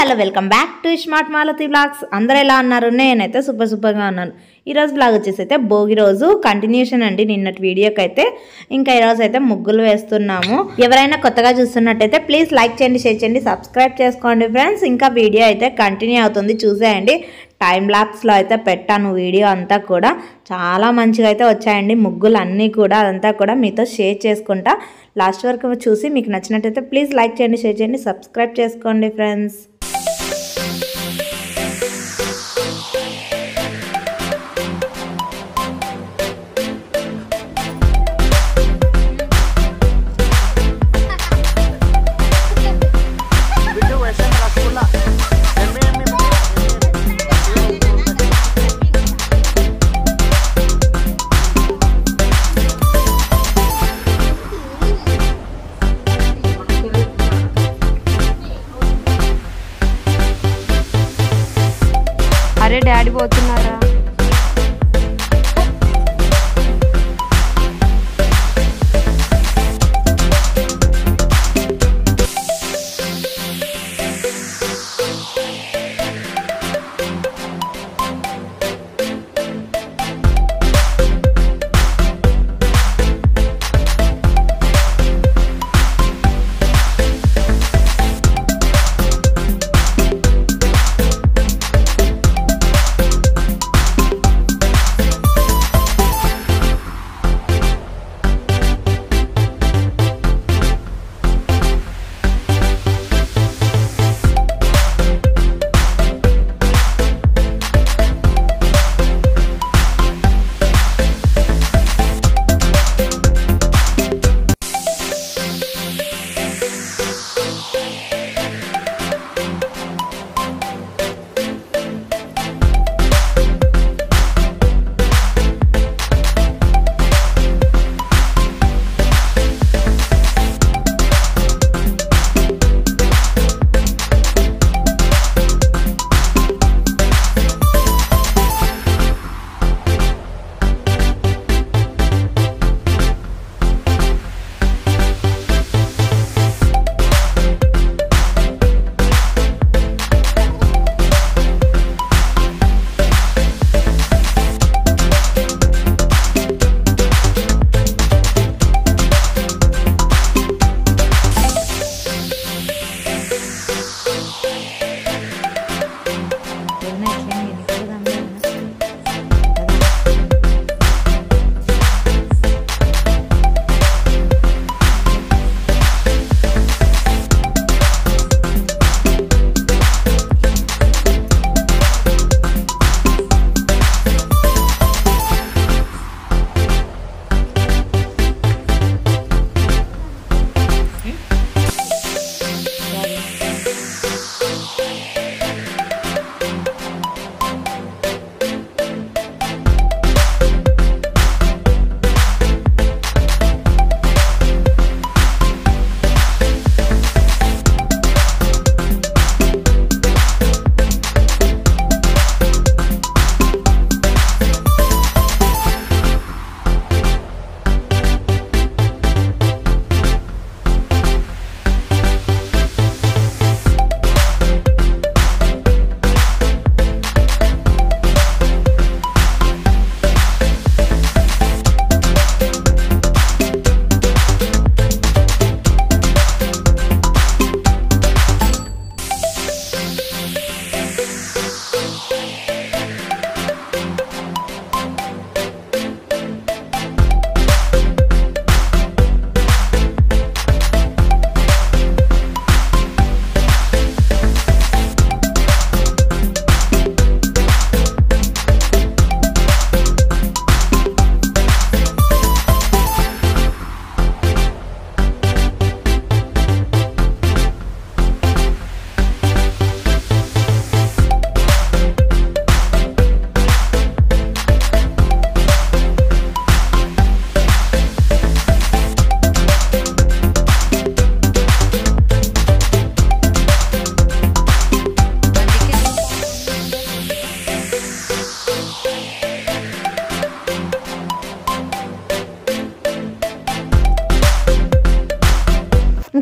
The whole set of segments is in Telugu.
Hello welcome back to smart Malathi vlogs. అందరూ ఎలా ఉన్నారు? నేనైతే సూపర్గా ఉన్నాను. ఈరోజు బ్లాగ్ వచ్చేసి అయితే భోగి రోజు కంటిన్యూషన్ అండి నిన్నటి వీడియోకి అయితే. ఇంకా ఈరోజు అయితే ముగ్గులు వేస్తున్నాము. ఎవరైనా కొత్తగా చూస్తున్నట్టయితే ప్లీజ్ లైక్ చేయండి, షేర్ చేయండి, సబ్స్క్రైబ్ చేసుకోండి ఫ్రెండ్స్. ఇంకా వీడియో అయితే కంటిన్యూ అవుతుంది, చూసేయండి. టైం ల్యాప్స్లో అయితే పెట్టాను వీడియో అంతా కూడా. చాలా మంచిగా అయితే వచ్చాయండి ముగ్గులు అన్నీ కూడా. అదంతా కూడా మీతో షేర్ చేసుకుంటా. లాస్ట్ వరకు చూసి మీకు నచ్చినట్టయితే ప్లీజ్ లైక్ చేయండి, షేర్ చేయండి, సబ్స్క్రైబ్ చేసుకోండి ఫ్రెండ్స్. అరే డాడీ పోతున్నారా?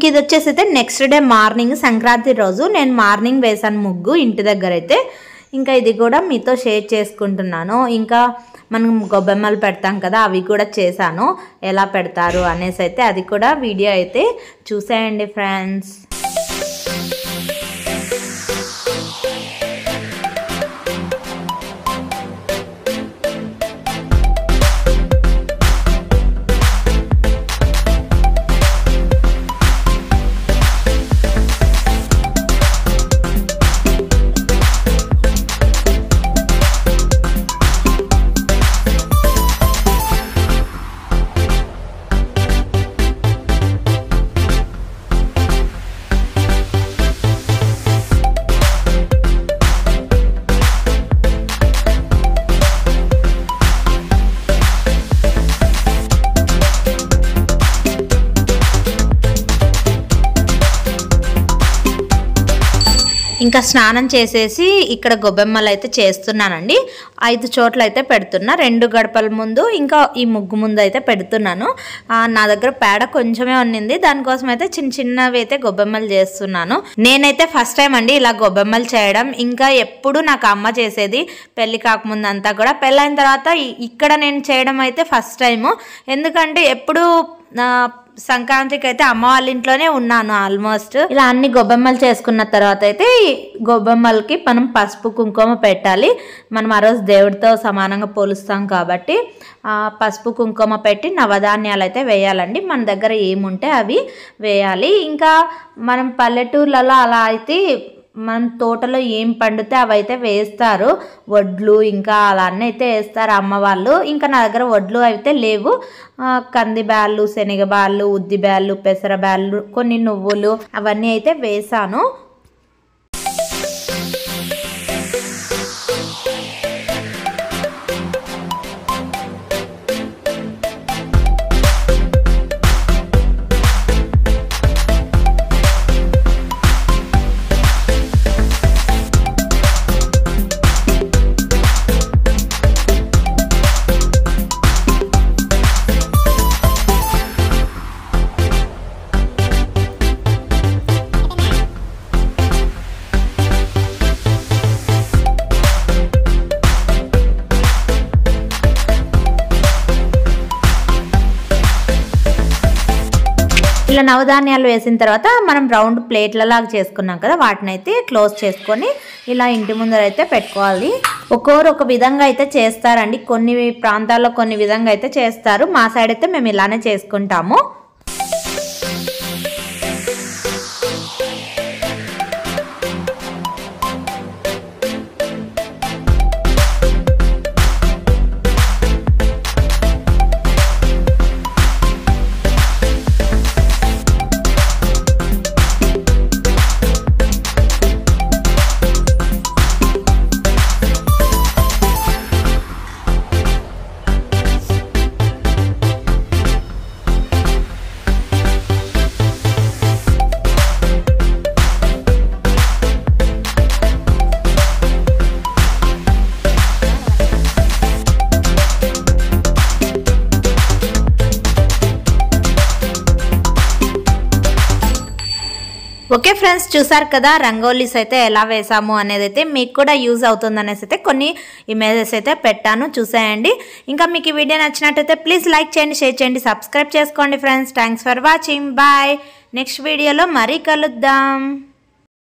ఇది వచ్చేసి అయితే నెక్స్ట్ డే మార్నింగ్ సంక్రాంతి రోజు నేను మార్నింగ్ వేసాను ముగ్గు ఇంటి దగ్గర అయితే. ఇంకా ఇది కూడా మీతో షేర్ చేసుకుంటున్నాను. ఇంకా మనం గొబ్బెమ్మలు పెడతాం కదా, అవి కూడా చేశాను, ఎలా పెడతారు అనేసి అయితే అది కూడా వీడియో అయితే చూసేయండి ఫ్రెండ్స్. ఇంకా స్నానం చేసేసి ఇక్కడ గొబ్బెమ్మలు అయితే చేస్తున్నానండి. 5 చోట్ల అయితే పెడుతున్నా, 2 గడపల ముందు ఇంకా ఈ ముగ్గు ముందు అయితే పెడుతున్నాను. నా దగ్గర పేడ కొంచెమే ఉన్నింది, దానికోసం అయితే చిన్న చిన్నవి అయితే గొబ్బెమ్మలు చేస్తున్నాను. నేనైతే ఫస్ట్ టైం అండి ఇలా గొబ్బెమ్మలు చేయడం. ఇంకా ఎప్పుడు నాకు అమ్మ చేసేది పెళ్లి కాకముందు అంతా కూడా. పెళ్ళైన తర్వాత ఇక్కడ నేను చేయడం అయితే ఫస్ట్ టైము. ఎందుకంటే ఎప్పుడు సంక్రాంతికి అయితే అమ్మ వాళ్ళ ఇంట్లోనే ఉన్నాను ఆల్మోస్ట్. ఇలా అన్ని గొబ్బెమ్మలు చేసుకున్న తర్వాత అయితే గొబ్బెమ్మలకి మనం పసుపు కుంకుమ పెట్టాలి. మనం ఆ రోజు దేవుడితో సమానంగా పోలుస్తాం కాబట్టి పసుపు కుంకుమ పెట్టి నవధాన్యాలు అయితే వేయాలండి. మన దగ్గర ఏముంటే అవి వేయాలి. ఇంకా మనం పల్లెటూర్లలో అలా అయితే మనం తోటలో ఏం పండితే అవైతే వేస్తారు, వడ్లు ఇంకా అలా అన్నీ అయితే వేస్తారు అమ్మ వాళ్ళు. ఇంకా నా దగ్గర వడ్లు అయితే లేవు, కంది బ్యాళ్ళు, శనగ బ్యాళ్ళు, ఉద్ది బ్యాళ్ళు, పెసర బ్యాళ్ళు, కొన్ని నువ్వులు అవన్నీ అయితే వేసాను. ఇలా నవధాన్యాలు వేసిన తర్వాత మనం రౌండ్ ప్లేట్లలాగా చేసుకున్నాం కదా, వాటిని అయితే క్లోజ్ చేసుకొని ఇలా ఇంటి ముందర అయితే పెట్టుకోవాలి. ఒక్కొరు ఒక విధంగా అయితే చేస్తారండి, కొన్ని ప్రాంతాల్లో కొన్ని విధంగా అయితే చేస్తారు. మా సైడ్ అయితే మేము ఇలానే చేసుకుంటాము. ఓకే ఫ్రెండ్స్, చూసారు కదా రంగోలీస్ అయితే ఎలా వేసాము అనేది. అయితే మీకు కూడా యూజ్ అవుతుంది అనేసి అయితే కొన్ని ఇమేజెస్ అయితే పెట్టాను, చూసేయండి. ఇంకా మీకు ఈ వీడియో నచ్చినట్టయితే ప్లీజ్ లైక్ చేయండి, షేర్ చేయండి, సబ్స్క్రైబ్ చేసుకోండి friends. Thanks for watching, bye. Next వీడియోలో మరీ కలుద్దాం.